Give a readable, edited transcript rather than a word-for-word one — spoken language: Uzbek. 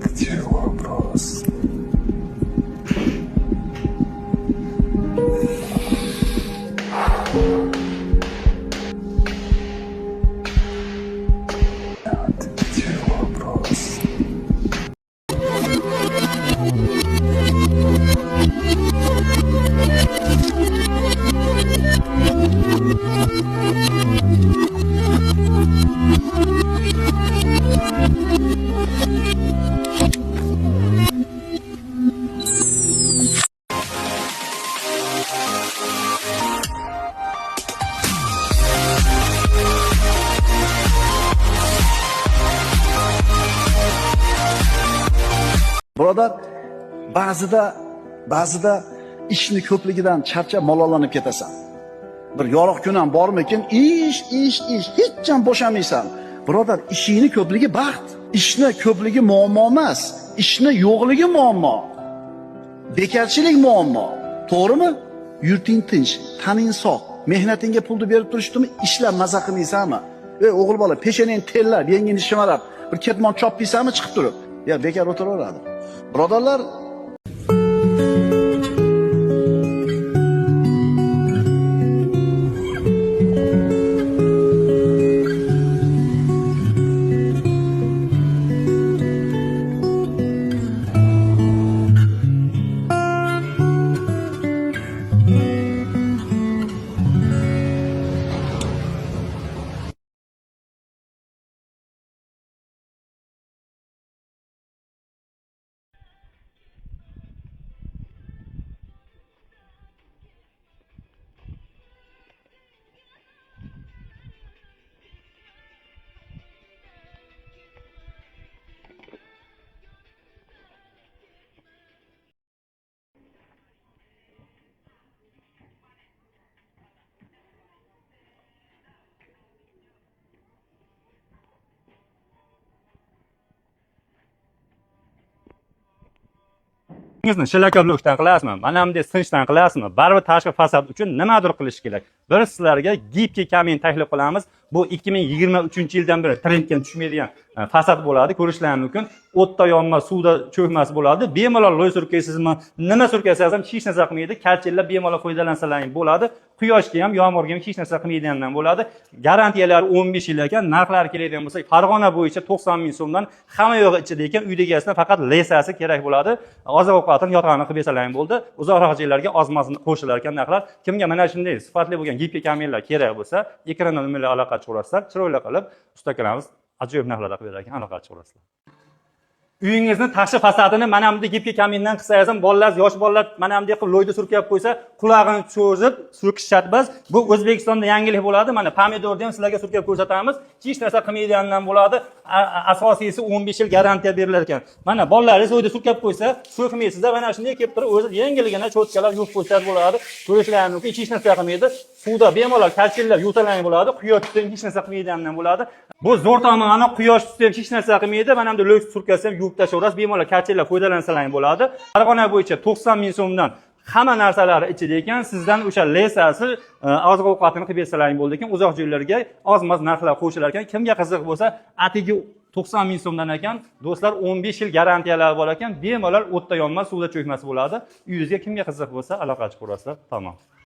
Где вопрос? Где вопрос? Birodar, ba'zida ishni ko'pligidan charchab malollanib ketasan. Bir yorug' kun ham bormikin, ish, hech ham bo'shamaysan. Birodar, ishingni ko'pligi baxt, ishni ko'pligi muammo emas, ishni yo'qligi muammo. Bekarchilik muammo. To'g'rimi? Yurting tinch, taning sog', mehnatingga pulni berib turishdimi, ishlab maza qilmaysanmi? Ey o'g'il bola, peshanang tellab, yengingni shimarab, bir ketmon chopmaysanmi chiqib turib? Ya bekar o'tiraveradi. Birodarlar, Sizni shilakablikdan qilasizmi? Mana bunday sinchdan qilasizmi? Baribir tashqi fasad uchun nimadir qilish kerak. Biz sizlarga gibki kamin taklif qilamiz. Bu 2023-yildan beri trendga tushmaydigan fasad bo'ladi. Ko'rishlaringiz mumkin. O'tda yonma, suvda cho'kmas bo'ladi. Bemalol loy surkaysizmi? Nima surkaysangiz ham hech narsa qilmaydi. Kalchillar bemalol foydalansalaring bo'ladi. Quyoshga ham, yomg'irga ham hech narsa qilmaydigandan bo'ladi. Garantiyalar 15 yil ekan, narxlari keladigan bo'lsa, Farg'ona bo'yicha 90 ming so'mdan hamma yo'g'i ichida ekan, uyda egasida faqat lesasi kerak bo'ladi. Oziq-ovqatini yotg'ani qilib bersalaring bo'ldi. Uzoqroq joylarga ozmasini qo'shilar ekan narxlar. Kimga mana shunday sifatli bo'lgan gipki kaminlar kerak bo'lsa, ekrandan nimalar aloqa chiqarasizlar, chiroyli qilib ustakalarimiz ajoyib narxlarda qilib berar ekan, aloqa chiqarasizlar. Uyingizni tashqi fasadini mana bunday gipki kamindan qilsangiz ham, bolalar, yosh bolalar mana bunday qilib loyda surkab qo'ysa, qulog'ini cho'zib surkish shart emas. Bu O'zbekistonda yangilik bo'ladi. Mana pomidorni ham sizlarga surkab ko'rsatamiz. Hech narsa qilmaydigandan bo'ladi. Asosiysi 15 yil garantiya berilar ekan. Mana bolalaringiz loyda surkab qo'ysa, so'kmaysizlar. Mana shunday kelib turib, o'zi yengilgina cho'tkalar yuvib qo'ysa bo'ladi. Ko'rishlaringiz mumkin, hech narsa qilmaydi. Suvda bemalol kalchillab yutalang bo'ladi. Quyosh tutsa hech narsa qilmaydigandan bo'ladi. Bu zo'r tomoni quyosh tutsa ham hech narsa qilmaydi. Mana bunday loy surkasa ham yuvib tashlaverasiz. Bemalol kalchillab foydalansalaring bo'ladi. Farg'ona bo'yicha 90 ming so'mdan hamma narsalari ichida ekan, sizdan o'sha lesasi oziq-ovqatini qilib bersalaring bo'ldi ekan, uzoq joylarga oz-moz narxlar qo'shilar ekan. Kimga qiziq bo'lsa, atigi 90 ming so'mdan ekan, do'stlar 15 yil garantiyalar bor ekan, bemalol o'tda yonmas, suvda cho'kmas bo'ladi. Uyingizga kimga qiziq bo'lsa, aloqa chiqarasizlar. Tamom.